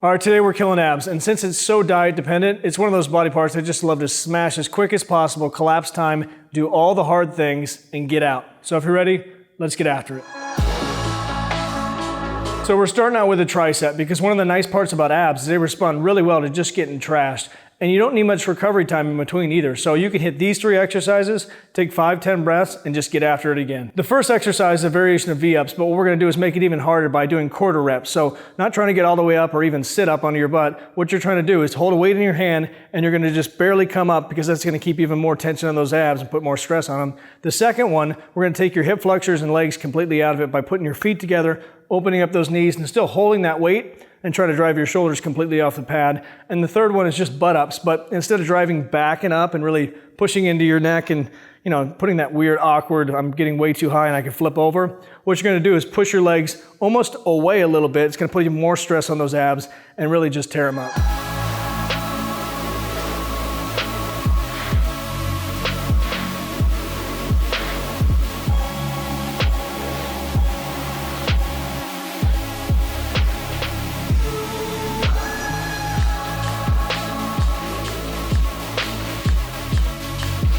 All right, today we're killing abs, and since it's so diet dependent, it's one of those body parts I just love to smash as quick as possible, collapse time, do all the hard things, and get out. So if you're ready, let's get after it. So we're starting out with a tricep because one of the nice parts about abs is they respond really well to just getting trashed. And you don't need much recovery time in between either. So you can hit these 3 exercises, take 5-10 breaths, and just get after it again. The first exercise is a variation of V-ups, but what we're gonna do is make it even harder by doing quarter reps. So not trying to get all the way up or even sit up onto your butt. What you're trying to do is hold a weight in your hand and you're gonna just barely come up because that's gonna keep even more tension on those abs and put more stress on them. The second one, we're gonna take your hip flexors and legs completely out of it by putting your feet together, opening up those knees and still holding that weight and try to drive your shoulders completely off the pad. And the third one is just butt ups, but instead of driving back and up and really pushing into your neck and putting that weird awkward, I'm getting way too high and I can flip over, what you're gonna do is push your legs almost away a little bit. It's gonna put even more stress on those abs and really just tear them up.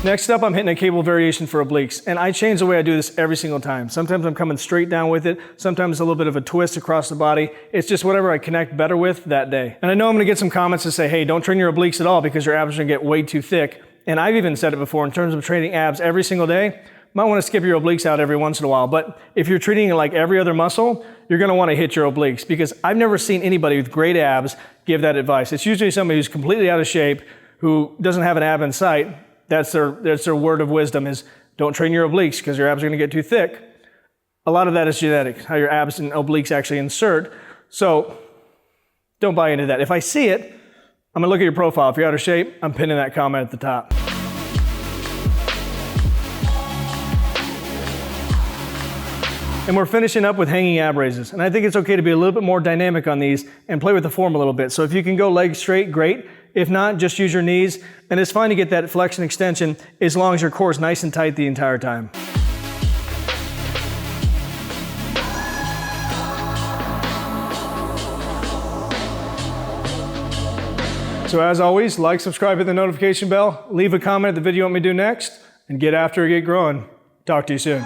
Next up, I'm hitting a cable variation for obliques, and I change the way I do this every single time. Sometimes I'm coming straight down with it, sometimes a little bit of a twist across the body. It's just whatever I connect better with that day. And I know I'm gonna get some comments that say, hey, don't train your obliques at all because your abs are gonna get way too thick. And I've even said it before, in terms of training abs every single day, you might wanna skip your obliques out every once in a while. But if you're treating it like every other muscle, you're gonna wanna hit your obliques because I've never seen anybody with great abs give that advice. It's usually somebody who's completely out of shape, who doesn't have an ab in sight. That's their word of wisdom is don't train your obliques because your abs are gonna get too thick. A lot of that is genetic, how your abs and obliques actually insert. So don't buy into that. If I see it, I'm gonna look at your profile. If you're out of shape, I'm pinning that comment at the top. And we're finishing up with hanging ab raises. And I think it's okay to be a little bit more dynamic on these and play with the form a little bit. So if you can go legs straight, great. If not, just use your knees. And it's fine to get that flexion extension as long as your core is nice and tight the entire time. So as always, like, subscribe, hit the notification bell, leave a comment at the video you want me to do next, and get after it, get growing. Talk to you soon.